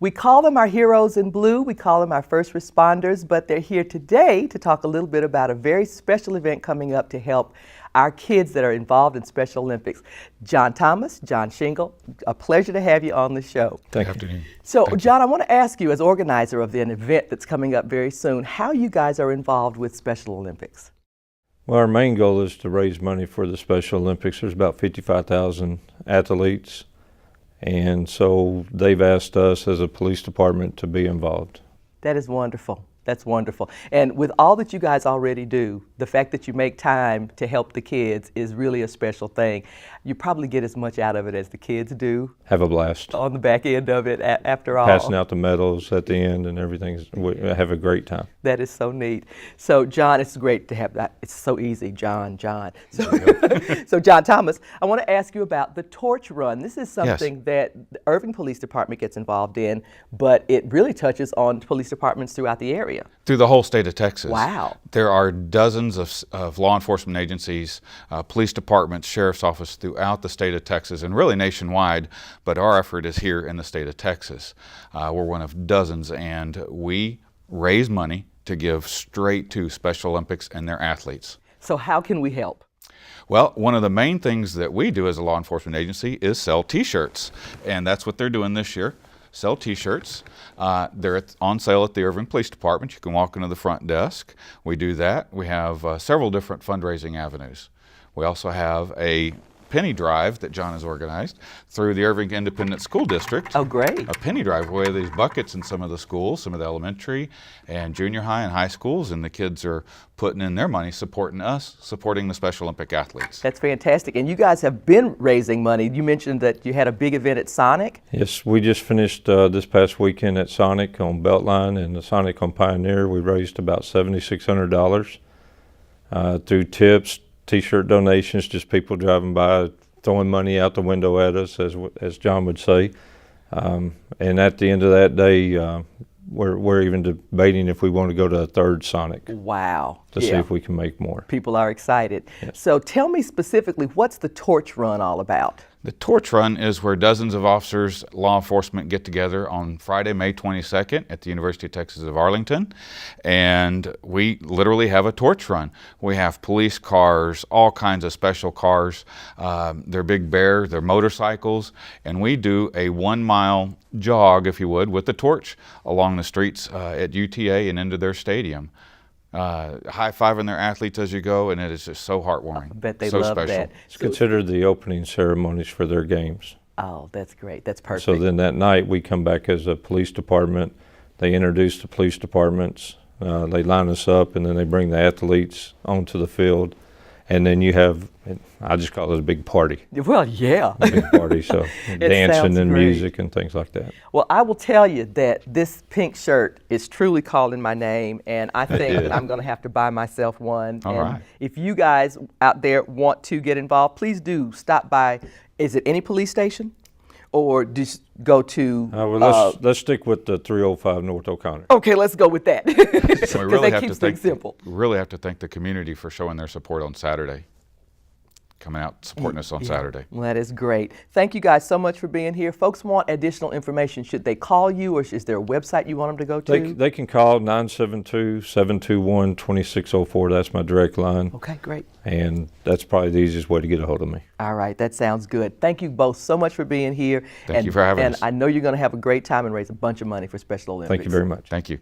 We call them our heroes in blue, we call them our first responders, but they're here today to talk a little bit about a very special event coming up to help our kids that are involved in Special Olympics. John Thomas, John Shingle, a pleasure to have you on the show. Thank you. So, John, I want to ask you, as organizer of an event that's coming up very soon, how you guys are involved with Special Olympics? Well, our main goal is to raise money for the Special Olympics. There's about 55,000 athletes, and so they've asked us as a police department to be involved. That is wonderful. That's wonderful. And with all that you guys already do, the fact that you make time to help the kids is really a special thing. You probably get as much out of it as the kids do. Have a blast. On the back end of it, after all. Passing out the medals at the end and everything. We have a great time. That is so neat. So, John, it's great to have that. It's so easy, John. So, John Thomas, I want to ask you about the torch run. This is something that the Irving Police Department gets involved in, but it really touches on police departments throughout the area. Through the whole state of Texas. Wow. There are dozens of law enforcement agencies, police departments, sheriff's office throughout the state of Texas and really nationwide, but our effort is here in the state of Texas. We're one of dozens, and we raise money to give straight to Special Olympics and their athletes. So how can we help? Well, one of the main things that we do as a law enforcement agency is sell t-shirts, and that's what they're doing this year. Sell t-shirts. They're on sale at the Irving Police Department. You can walk into the front desk. We do that. We have several different fundraising avenues. We also have a penny drive that John has organized through the Irving Independent School District. Oh, great. A penny drive. We have these buckets in some of the schools, some of the elementary and junior high and high schools, and the kids are putting in their money, supporting us, supporting the Special Olympic athletes. That's fantastic. And you guys have been raising money. You mentioned that you had a big event at Sonic. Yes, we just finished this past weekend at Sonic on Beltline and the Sonic on Pioneer. We raised about $7,600 through tips, t-shirt donations, just people driving by throwing money out the window at us, as John would say. And at the end of that day, we're even debating if we want to go to a third Sonic. Wow. To see if we can make more. People are excited. Yes. So tell me specifically, what's the torch run all about? The torch run is where dozens of officers, law enforcement get together on Friday, May 22nd at the University of Texas of Arlington, and we literally have a torch run. We have police cars, all kinds of special cars. They're Big Bear, they're motorcycles, and we do a 1-mile jog, if you would, with the torch along the streets at UTA and into their stadium. High-fiving their athletes as you go, and it is just so heartwarming. I bet they so love special. that. It's considered the opening ceremonies for their games. Oh, that's great. That's perfect. So then that night we come back as a police department. They introduce the police departments. They line us up, and then they bring the athletes onto the field. And then you have, I just call it a big party. Well, yeah. A big party, so dancing and great. music and things like that. Well, I will tell you that this pink shirt is truly calling my name, and I think that I'm going to have to buy myself one. All right. If you guys out there want to get involved, please do stop by. Is it any police station? Or just go to... Well, let's stick with the 305 North O'Connor. Okay, let's go with that. So we really that keeps things simple. Really have to thank the community for showing their support on Saturday, coming out supporting us on Saturday. Well, that is great. Thank you guys so much for being here. Folks want additional information. Should they call you, or is there a website you want them to go to? They can call 972-721-2604. That's my direct line. Okay, great. And that's probably the easiest way to get a hold of me. All right, that sounds good. Thank you both so much for being here. Thank you for having us. And I know you're going to have a great time and raise a bunch of money for Special Olympics. Thank you very much. Thank you.